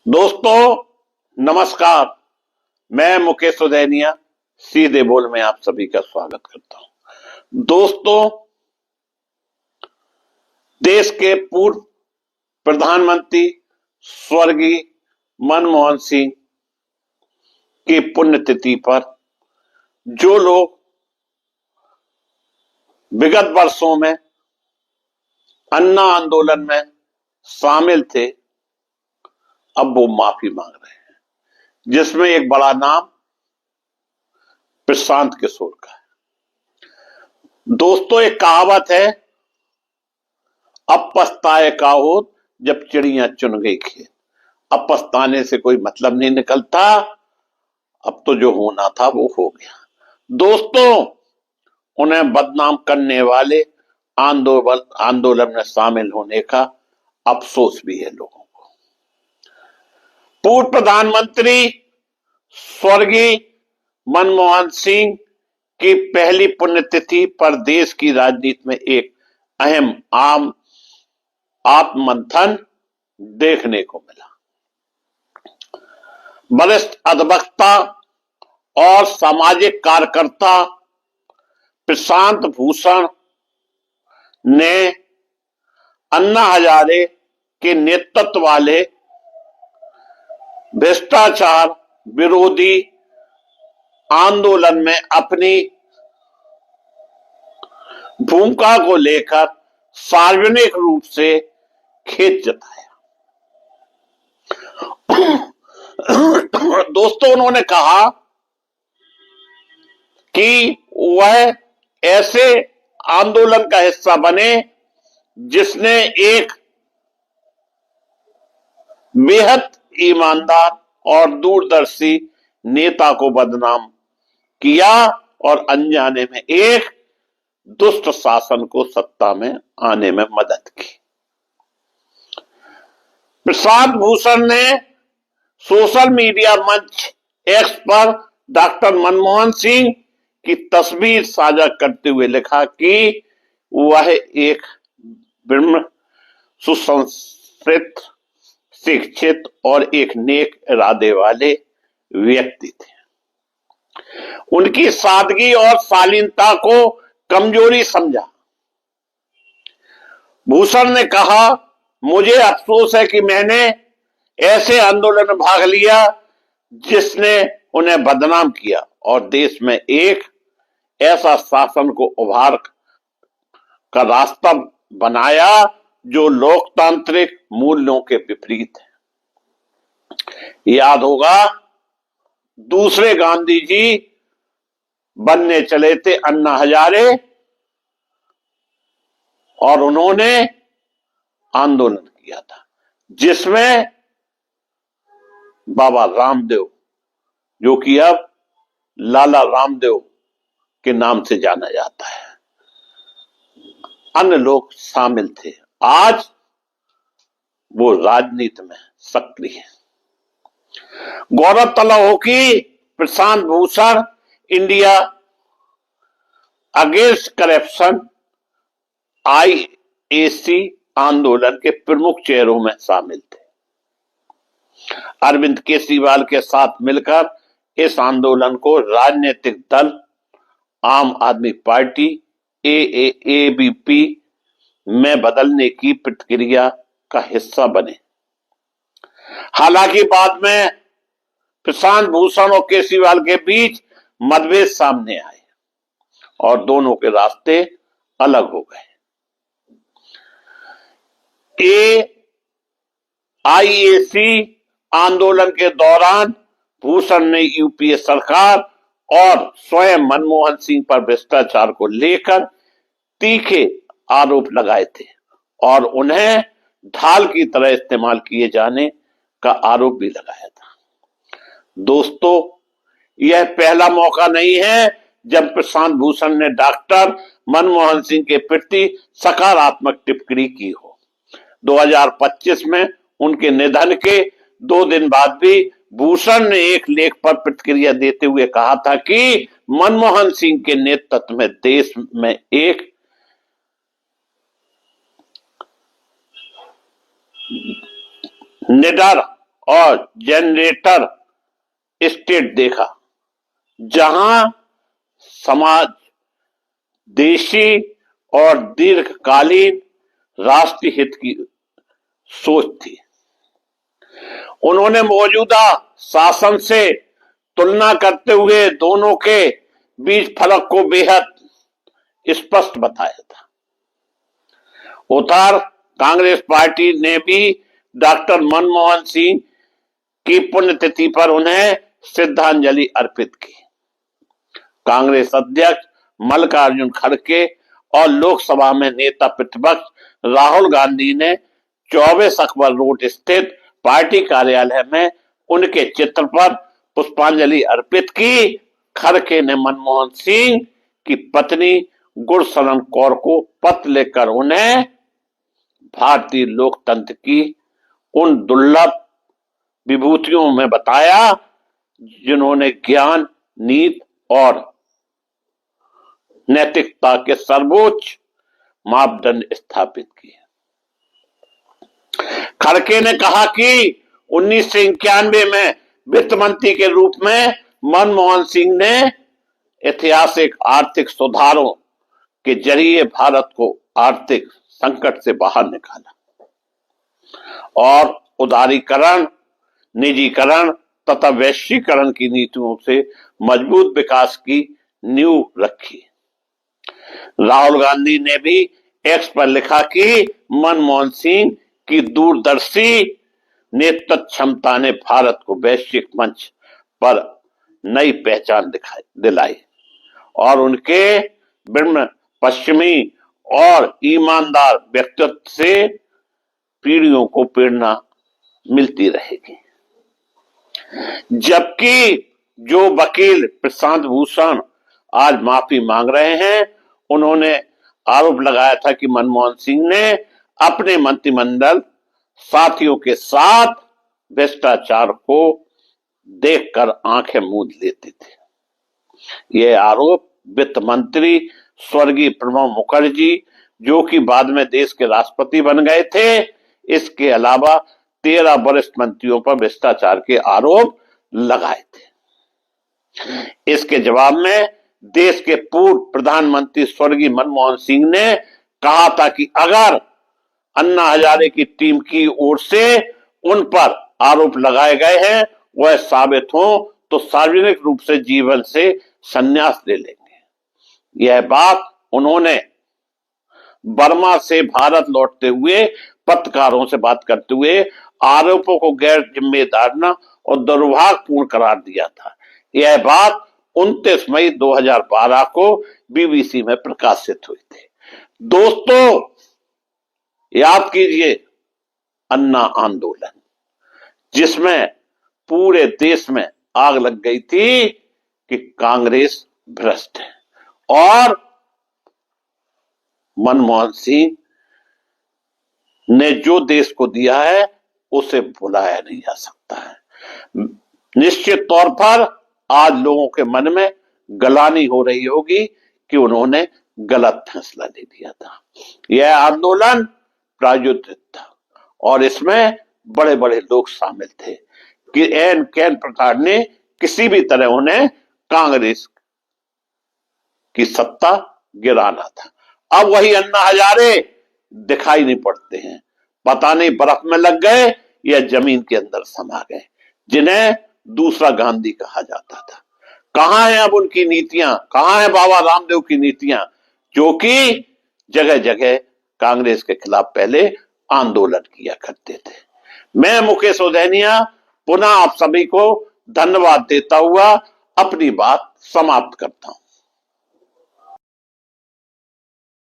दोस्तों नमस्कार। मैं मुकेश सुदैनिया सीधे बोल में आप सभी का स्वागत करता हूं। दोस्तों, देश के पूर्व प्रधानमंत्री स्वर्गीय मनमोहन सिंह की पुण्यतिथि पर जो लोग विगत वर्षों में अन्ना आंदोलन में शामिल थे, अब वो माफी मांग रहे हैं, जिसमें एक बड़ा नाम प्रशांत किशोर का है। दोस्तों, एक कहावत है, अब पछताए काहोद जब चिड़िया चुन गई खेत। अब पछताने से कोई मतलब नहीं निकलता, अब तो जो होना था वो हो गया। दोस्तों, उन्हें बदनाम करने वाले आंदोलन में शामिल होने का अफसोस भी है लोगों को। पूर्व प्रधानमंत्री स्वर्गीय मनमोहन सिंह की पहली पुण्यतिथि पर देश की राजनीति में एक अहम आत्ममंथन देखने को मिला। वरिष्ठ अधिवक्ता और सामाजिक कार्यकर्ता प्रशांत भूषण ने अन्ना हजारे के नेतृत्व वाले भ्रष्टाचार विरोधी आंदोलन में अपनी भूमिका को लेकर सार्वजनिक रूप से खेद जताया। दोस्तों, उन्होंने कहा कि वह ऐसे आंदोलन का हिस्सा बने जिसने एक बेहद ईमानदार और दूरदर्शी नेता को बदनाम किया और अनजाने में एक दुष्ट शासन को सत्ता में आने में मदद की। प्रशांत भूषण ने सोशल मीडिया मंच एक्स पर डॉक्टर मनमोहन सिंह की तस्वीर साझा करते हुए लिखा कि वह एक ब्रह्म सुसंस्कृत, शिक्षित और एक नेक इरादे वाले व्यक्ति थे। उनकी सादगी और शालीनता को कमजोरी समझा। भूषण ने कहा, मुझे अफसोस है कि मैंने ऐसे आंदोलन में भाग लिया जिसने उन्हें बदनाम किया और देश में एक ऐसा शासन को उभार का रास्ता बनाया जो लोकतांत्रिक मूल्यों के विपरीत है। याद होगा, दूसरे गांधी जी बनने चले थे अन्ना हजारे और उन्होंने आंदोलन किया था जिसमें बाबा रामदेव, जो कि अब लाला रामदेव के नाम से जाना जाता है, अन्य लोग शामिल थे। आज वो राजनीति में सक्रिय है। गौरतलब हो कि Prashant Bhushan India against corruption IAC आंदोलन के प्रमुख चेहरों में शामिल थे। अरविंद केजरीवाल के साथ मिलकर इस आंदोलन को राजनीतिक दल आम आदमी पार्टी AAPP में बदलने की प्रक्रिया का हिस्सा बने। हालांकि बाद में प्रशांत भूषण और केजरीवाल के बीच मतभेद सामने आए और दोनों के रास्ते अलग हो गए। IAC आंदोलन के दौरान भूषण ने UPA सरकार और स्वयं मनमोहन सिंह पर भ्रष्टाचार को लेकर तीखे आरोप लगाए थे और उन्हें ढाल की तरह इस्तेमाल किए जाने का आरोप भी लगाया था। दोस्तों, यह पहला मौका नहीं है जब प्रशांत भूषण ने डॉक्टर मनमोहन सिंह के प्रति सकारात्मक टिप्पणी की हो। 2025 में उनके निधन के 2 दिन बाद भी भूषण ने एक लेख पर प्रतिक्रिया देते हुए कहा था कि मनमोहन सिंह के नेतृत्व में देश में एक निडर और जनरेटर स्टेट देखा, जहां समाज देशी और दीर्घकालीन राष्ट्रीय हित की सोच थी। उन्होंने मौजूदा शासन से तुलना करते हुए दोनों के बीच फर्क को बेहद स्पष्ट बताया था। उधर कांग्रेस पार्टी ने भी डॉक्टर मनमोहन सिंह की पुण्यतिथि पर उन्हें श्रद्धांजलि अर्पित की। कांग्रेस अध्यक्ष मल्लिकार्जुन खड़गे और लोकसभा में नेता प्रतिपक्ष राहुल गांधी ने 24 अकबर रोड स्थित पार्टी कार्यालय में उनके चित्र पर पुष्पांजलि अर्पित की। खड़गे ने मनमोहन सिंह की पत्नी गुरशरण कौर को पत्र लिखकर उन्हें भारतीय लोकतंत्र की उन दुर्लभ विभूतियों में बताया जिन्होंने ज्ञान, नीति और नैतिकता के सर्वोच्च मापदंड स्थापित किए। खड़गे ने कहा कि 1991 में वित्त मंत्री के रूप में मनमोहन सिंह ने ऐतिहासिक आर्थिक सुधारों के जरिए भारत को आर्थिक संकट से बाहर निकाला और उदारीकरण, निजीकरण तथा वैश्वीकरण की नीतियों से मजबूत विकास की नींव रखी। राहुल गांधी ने भी एक्स पर लिखा कि मनमोहन सिंह की दूरदर्शी नेतृत्व क्षमता ने भारत को वैश्विक मंच पर नई पहचान दिलाई और उनके विनम्र, पश्चिमी और ईमानदार व्यक्तित्व से पीढ़ियों को प्रेरणा मिलती रहेगी। जबकि जो वकील प्रशांत भूषण आज माफी मांग रहे हैं, उन्होंने आरोप लगाया था कि मनमोहन सिंह ने अपने मंत्रिमंडल साथियों के साथ भ्रष्टाचार को देखकर आंखें मूंद लेते थे। यह आरोप वित्त मंत्री स्वर्गीय प्रणब मुखर्जी, जो कि बाद में देश के राष्ट्रपति बन गए थे, इसके अलावा 13 वरिष्ठ मंत्रियों पर भ्रष्टाचार के आरोप लगाए थे। इसके जवाब में देश के पूर्व प्रधानमंत्री स्वर्गीय मनमोहन सिंह ने कहा था कि अगर अन्ना हजारे की टीम की ओर से उन पर आरोप लगाए गए हैं वह साबित हो तो सार्वजनिक रूप से जीवन से संन्यास ले लेंगे। यह बात उन्होंने बर्मा से भारत लौटते हुए पत्रकारों से बात करते हुए आरोपों को गैर जिम्मेदाराना और दुर्भाग्यपूर्ण करार दिया था। यह बात 29 मई 2012 को बीबीसी में प्रकाशित हुई थी। दोस्तों, याद कीजिए अन्ना आंदोलन, जिसमें पूरे देश में आग लग गई थी कि कांग्रेस भ्रष्ट है और मनमोहन सिंह ने जो देश को दिया है उसे भुलाया नहीं जा सकता है। निश्चित तौर पर आज लोगों के मन में गलानी हो रही होगी कि उन्होंने गलत फैसला ले लिया था। यह आंदोलन प्रायोजित था और इसमें बड़े बड़े लोग शामिल थे कि एन कैन प्रकार ने किसी भी तरह उन्हें कांग्रेस की सत्ता गिराना था। अब वही अन्ना हजारे दिखाई नहीं पड़ते हैं, पता नहीं बर्फ में लग गए या जमीन के अंदर समा गए, जिन्हें दूसरा गांधी कहा जाता था। कहां है अब उनकी नीतियां, कहां है बाबा रामदेव की नीतियां, जो कि जगह जगह कांग्रेस के खिलाफ पहले आंदोलन किया करते थे। मैं मुकेश उदैनिया पुनः आप सभी को धन्यवाद देता हुआ अपनी बात समाप्त करता हूं।